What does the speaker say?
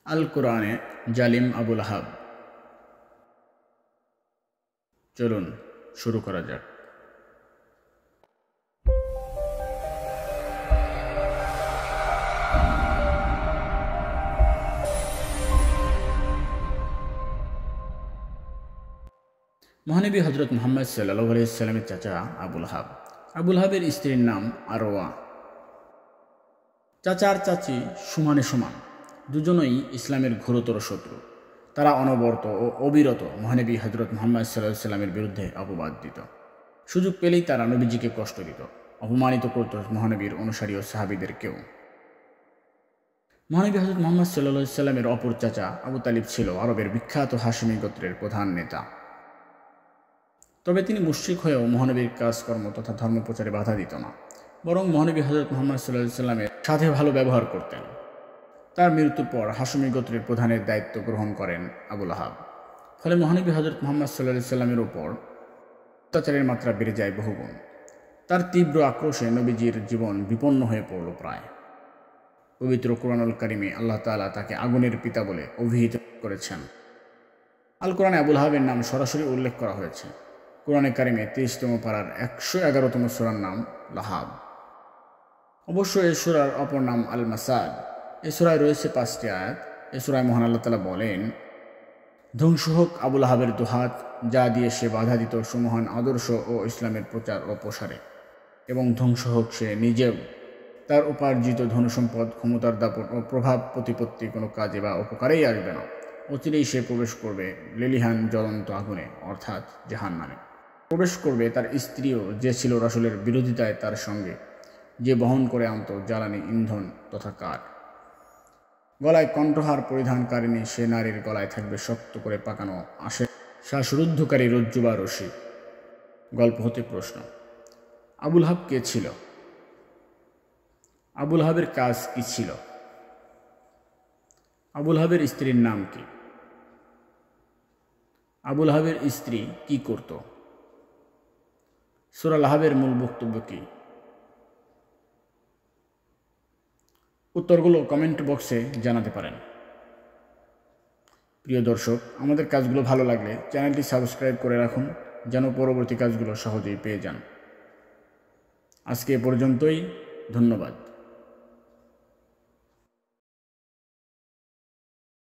আল কোরআনে জালিম আবু লাহাব। চলুন শুরু করা যাক। মহানবী হজরত মুহাম্মদ সাল্লাল্লাহু আলাইহি ওয়াসাল্লামের চাচা আবু লাহাব। আবু লাহাবের স্ত্রীর নাম আরওয়া। চাচার চাচি সমানে সমান, দুজনেই ইসলামের ঘোরতর শত্রু। তারা অনবরত ও অবিরত মহানবী হজরত মুহাম্মদ সাল্লাল্লাহু আলাইহি ওয়াসাল্লামের বিরুদ্ধে অপবাদ দিত। সুযোগ পেলেই তারা নবীজিকে কষ্ট দিত, অপমানিত করত মহানবীর অনুসারী ও সাহাবীদেরকেও। মহানবী হজরত মুহাম্মদ সাল্লাল্লাহু আলাইহি ওয়াসাল্লামের অপর চাচা আবু তালিব ছিল আরবের বিখ্যাত হাশিমি গোত্রের প্রধান নেতা। তবে তিনি মুশরিক হয়েও মহানবীর কাজকর্ম তথা ধর্মপ্রচারে বাধা দিত না, বরং মহানবী হজরত মুহাম্মদ সাল্লাল্লাহু আলাইহি ওয়াসাল্লামের সাথে ভালো ব্যবহার করতেন। তার মৃত্যুর পর হাশিমি গোত্রের প্রধানের দায়িত্ব গ্রহণ করেন আবু লাহাব। ফলে মহানবী হজরত মুহাম্মদ সাল্লাল্লাহু আলাইহি ওয়াসাল্লামের উপর অত্যাচারের মাত্রা বেড়ে যায় বহুগুণ। তার তীব্র আক্রোশে নবীজির জীবন বিপন্ন হয়ে পড়ল প্রায়। পবিত্র কুরআনুল কারিমে আল্লাহ তাআলা তাকে আগুনের পিতা বলে অভিহিত করেছেন। আল কোরআনে আবু লাহাবের নাম সরাসরি উল্লেখ করা হয়েছে। কোরআনে কারিমে ৩০তম পারার ১১১তম সূরার নাম লাহাব। অবশ্য এই সূরার অপর নাম আল মাসাদ। এই সূরায় রয়েছে ৫টি আয়াত। এই সূরায় মহান আল্লাহ তাআলা বলেন, ধ্বংস হোক আবু লাহাবের দুহাত, যা দিয়ে সে বাধা দিত সুমহান আদর্শ ও ইসলামের প্রচার ও প্রসারে, এবং ধ্বংস হোক সে নিজেও। তার উপার্জিত ধনসম্পদ, ক্ষমতার দাপট ও প্রভাব প্রতিপত্তি কোনো কাজে বা উপকারেই আসবে না। অচিরেই সে প্রবেশ করবে লেলিহান জ্বলন্ত আগুনে, অর্থাৎ জাহান্নামে। প্রবেশ করবে তার স্ত্রীও, যে ছিল রাসূলের বিরোধিতায় তার সঙ্গে, যে বহন করে আনত জ্বালানি, ইন্ধন তথা কাঠ। গলায় কণ্ঠহার পরিধানকারিণী সে নারীর গলায় থাকবে শক্ত করে পাকানো শ্বাসরুদ্ধকারী রজ্জু বা রশি। গল্প হতে প্রশ্ন, আবু লাহাব কে ছিল? আবু লাহাবের কাজ কি ছিল? আবু লাহাবের স্ত্রীর নাম কি? আবু লাহাবের স্ত্রী কি করত? সূরা লাহাবের মূল বক্তব্য কি? উত্তরগুলো কমেন্ট বক্সে জানাতে পারেন। প্রিয় দর্শক, আমাদের কাজগুলো ভালো লাগলে চ্যানেলটি সাবস্ক্রাইব করে রাখুন, যেন পরবর্তী কাজগুলো সহজেই পেয়ে যান। আজকে এ পর্যন্তই। ধন্যবাদ।